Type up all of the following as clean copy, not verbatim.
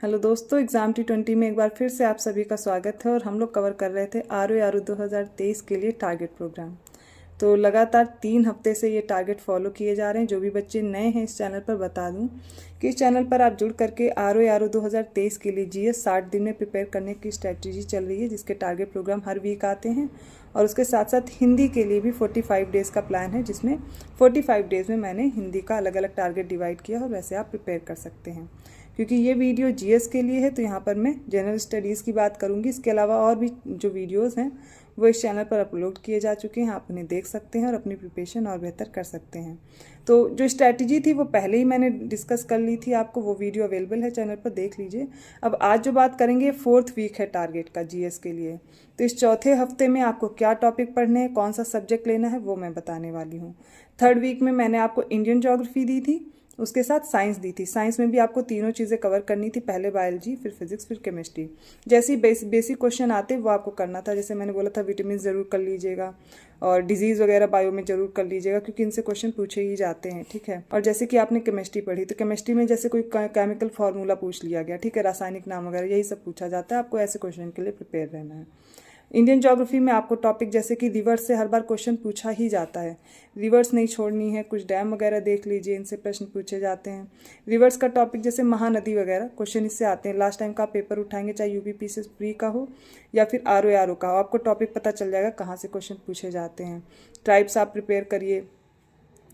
Hello दोस्तों, exam T20 में एक बार फिर से आप सभी का स्वागत है। और हम लोग कवर कर रहे थे ROE 2023 के लिए टारगेट प्रोग्राम। तो लगातार 3 हफ्ते से ये टारगेट फॉलो किए जा रहे हैं। जो भी बच्चे नए हैं इस चैनल पर बता दूं कि इस चैनल पर आप जुड़ करके ROE 2023 के लिए GS 60 दिन में प्रिपेयर करने की स्ट्रैटेजी चल रही है, जिसके टारगेट प्रोग्राम हर वीक आते हैं। और उसके साथ साथ हिंदी के लिए भी 45 डेज़ का प्लान है, जिसमें 45 डेज़ में मैंने हिंदी का अलग अलग टारगेट डिवाइड किया और वैसे आप प्रिपेयर कर सकते हैं। क्योंकि ये वीडियो GS के लिए है तो यहाँ पर मैं जनरल स्टडीज़ की बात करूँगी। इसके अलावा और भी जो वीडियोस हैं वो इस चैनल पर अपलोड किए जा चुके हैं, आप उन्हें देख सकते हैं और अपनी प्रिपरेशन और बेहतर कर सकते हैं। तो जो स्ट्रैटेजी थी वो पहले ही मैंने डिस्कस कर ली थी, आपको वो वीडियो अवेलेबल है चैनल पर, देख लीजिए। अब आज जो बात करेंगे 4th वीक है टारगेट का GS के लिए। तो इस चौथे हफ्ते में आपको क्या टॉपिक पढ़ने हैं, कौन सा सब्जेक्ट लेना है, वो मैं बताने वाली हूँ। 3rd वीक में मैंने आपको इंडियन ज्योग्राफी दी थी, उसके साथ साइंस दी थी। साइंस में भी आपको तीनों चीज़ें कवर करनी थी, पहले बायोलॉजी, फिर फिजिक्स, फिर केमिस्ट्री। जैसे ही बेसिक क्वेश्चन आते वो आपको करना था। जैसे मैंने बोला था विटामिन ज़रूर कर लीजिएगा और डिजीज़ वगैरह बायो में ज़रूर कर लीजिएगा, क्योंकि इनसे क्वेश्चन पूछे ही जाते हैं, ठीक है। और जैसे कि आपने केमिस्ट्री पढ़ी तो केमिस्ट्री में जैसे कोई केमिकल फार्मूला पूछ लिया गया, ठीक है, रासायनिक नाम वगैरह यही सब पूछा जाता है, आपको ऐसे क्वेश्चन के लिए प्रिपेयर रहना है। इंडियन ज्योग्राफी में आपको टॉपिक जैसे कि रिवर्स से हर बार क्वेश्चन पूछा ही जाता है, रिवर्स नहीं छोड़नी है। कुछ डैम वगैरह देख लीजिए, इनसे प्रश्न पूछे जाते हैं। रिवर्स का टॉपिक जैसे महानदी वगैरह क्वेश्चन इससे आते हैं। लास्ट टाइम का पेपर उठाएंगे, चाहे UPSC प्री का हो या फिर ROE का हो, आपको टॉपिक पता चल जाएगा कहाँ से क्वेश्चन पूछे जाते हैं। ट्राइब्स आप प्रिपेयर करिए।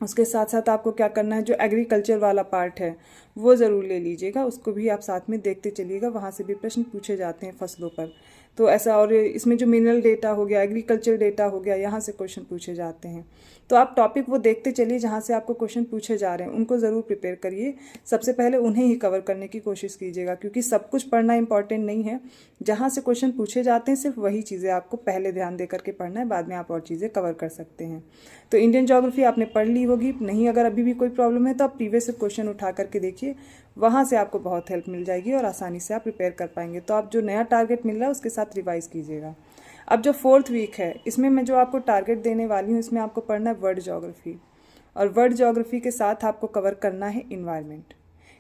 उसके साथ साथ आपको क्या करना है, जो एग्रीकल्चर वाला पार्ट है वो ज़रूर ले लीजिएगा, उसको भी आप साथ में देखते चलिएगा, वहाँ से भी प्रश्न पूछे जाते हैं फसलों पर। तो ऐसा, और इसमें जो मिनरल डेटा हो गया, एग्रीकल्चर डेटा हो गया, यहाँ से क्वेश्चन पूछे जाते हैं। तो आप टॉपिक वो देखते चलिए जहाँ से आपको क्वेश्चन पूछे जा रहे हैं, उनको ज़रूर प्रिपेयर करिए। सबसे पहले उन्हें ही कवर करने की कोशिश कीजिएगा, क्योंकि सब कुछ पढ़ना इंपॉर्टेंट नहीं है। जहाँ से क्वेश्चन पूछे जाते हैं सिर्फ वही चीज़ें आपको पहले ध्यान दे करके पढ़ना है, बाद में आप और चीज़ें कवर कर सकते हैं। तो इंडियन ज्योग्राफी आपने पढ़ ली होगी, नहीं अगर अभी भी कोई प्रॉब्लम है तो आप प्रीवियस क्वेश्चन उठा करके देखिए, वहाँ से आपको बहुत हेल्प मिल जाएगी और आसानी से आप प्रिपेयर कर पाएंगे। तो आप जो नया टारगेट मिल रहा है उसके साथ रिवाइज कीजिएगा। अब जो 4th वीक है इसमें मैं जो आपको टारगेट देने वाली हूँ, इसमें आपको पढ़ना है वर्ल्ड ज्योग्राफी, और वर्ल्ड ज्योग्राफी के साथ आपको कवर करना है इन्वायरमेंट,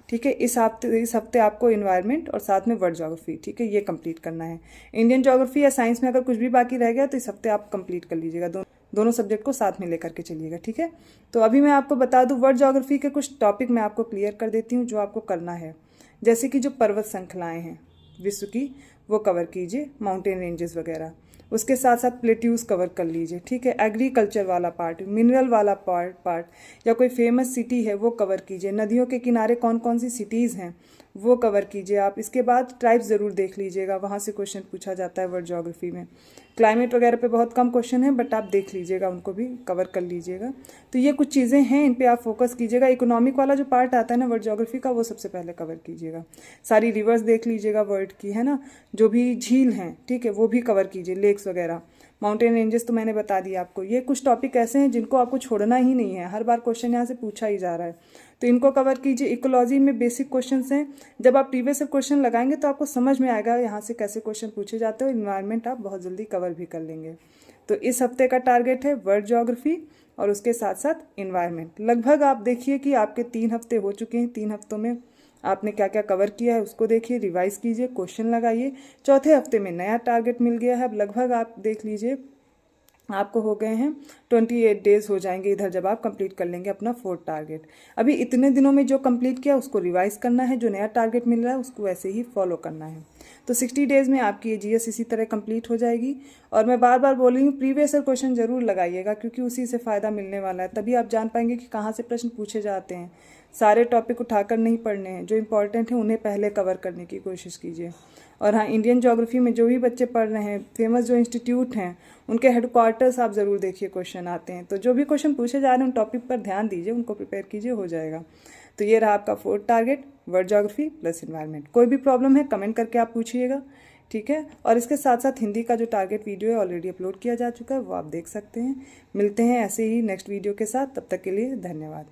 ठीक है। इस हफ्ते आपको इन्वायरमेंट और साथ में वर्ल्ड ज्योग्राफी, ठीक है, ये कंप्लीट करना है। इंडियन ज्योग्राफी या साइंस में अगर कुछ भी बाकी रह गया तो इस हफ्ते आप कंप्लीट कर लीजिएगा, दोनों सब्जेक्ट को साथ में लेकर के चलिएगा, ठीक है। तो अभी मैं आपको बता दूं, वर्ल्ड ज्योग्राफी के कुछ टॉपिक मैं आपको क्लियर कर देती हूँ जो आपको करना है। जैसे कि जो पर्वत श्रृंखलाएँ हैं विश्व की, वो कवर कीजिए, माउंटेन रेंजेस वगैरह। उसके साथ साथ प्लेट्यूज कवर कर लीजिए, ठीक है। एग्रीकल्चर वाला पार्ट, मिनरल वाला पार्ट या कोई फेमस सिटी है वो कवर कीजिए। नदियों के किनारे कौन कौन सी सिटीज़ हैं वो कवर कीजिए आप। इसके बाद ट्राइब्स ज़रूर देख लीजिएगा, वहाँ से क्वेश्चन पूछा जाता है वर्ल्ड ज्योग्राफी में। क्लाइमेट वगैरह पे बहुत कम क्वेश्चन है, बट आप देख लीजिएगा, उनको भी कवर कर लीजिएगा। तो ये कुछ चीज़ें हैं, इन पे आप फोकस कीजिएगा। इकोनॉमिक वाला जो पार्ट आता है ना वर्ल्ड ज्योग्राफी का, वो सबसे पहले कवर कीजिएगा। सारी रिवर्स देख लीजिएगा वर्ल्ड की, है ना, जो भी झील हैं, ठीक है, वो भी कवर कीजिए, लेक्स वगैरह। माउंटेन रेंजेस तो मैंने बता दिया आपको। ये कुछ टॉपिक ऐसे हैं जिनको आपको छोड़ना ही नहीं है, हर बार क्वेश्चन यहाँ से पूछा ही जा रहा है, तो इनको कवर कीजिए। इकोलॉजी में बेसिक क्वेश्चंस हैं, जब आप प्रीवियस क्वेश्चन लगाएंगे तो आपको समझ में आएगा यहाँ से कैसे क्वेश्चन पूछे जाते हैं, और इन्वायरमेंट आप बहुत जल्दी कवर भी कर लेंगे। तो इस हफ्ते का टारगेट है वर्ल्ड ज्योग्राफी और उसके साथ साथ इन्वायरमेंट। लगभग आप देखिए कि आपके 3 हफ्ते हो चुके हैं। 3 हफ्तों में आपने क्या क्या कवर किया है उसको देखिए, रिवाइज कीजिए, क्वेश्चन लगाइए। चौथे हफ्ते में नया टारगेट मिल गया है। अब लगभग आप देख लीजिए आपको हो गए हैं 28 डेज़ हो जाएंगे इधर, जब आप कंप्लीट कर लेंगे अपना 4th टारगेट। अभी इतने दिनों में जो कंप्लीट किया उसको रिवाइज करना है, जो नया टारगेट मिल रहा है उसको वैसे ही फॉलो करना है। तो 60 डेज़ में आपकी ये GS इसी तरह कंप्लीट हो जाएगी। और मैं बार बार बोल रही हूँ, प्रीवियस क्वेश्चन जरूर लगाइएगा, क्योंकि उसी से फ़ायदा मिलने वाला है। तभी आप जान पाएंगे कि कहाँ से प्रश्न पूछे जाते हैं। सारे टॉपिक उठाकर नहीं पढ़ने हैं, जो इंपॉर्टेंट है उन्हें पहले कवर करने की कोशिश कीजिए। और हाँ, इंडियन ज्योग्राफी में जो भी बच्चे पढ़ रहे हैं, फेमस जो इंस्टीट्यूट हैं उनके हेडक्वार्टर्स आप ज़रूर देखिए, क्वेश्चन आते हैं। तो जो भी क्वेश्चन पूछे जा रहे हैं उन टॉपिक पर ध्यान दीजिए, उनको प्रिपेयर कीजिए, हो जाएगा। तो ये रहा आपका 4th target, world geography plus environment. कोई भी प्रॉब्लम है कमेंट करके आप पूछिएगा, ठीक है। और इसके साथ साथ हिंदी का जो टारगेट वीडियो है ऑलरेडी अपलोड किया जा चुका है, वो आप देख सकते हैं। मिलते हैं ऐसे ही नेक्स्ट वीडियो के साथ, तब तक के लिए धन्यवाद।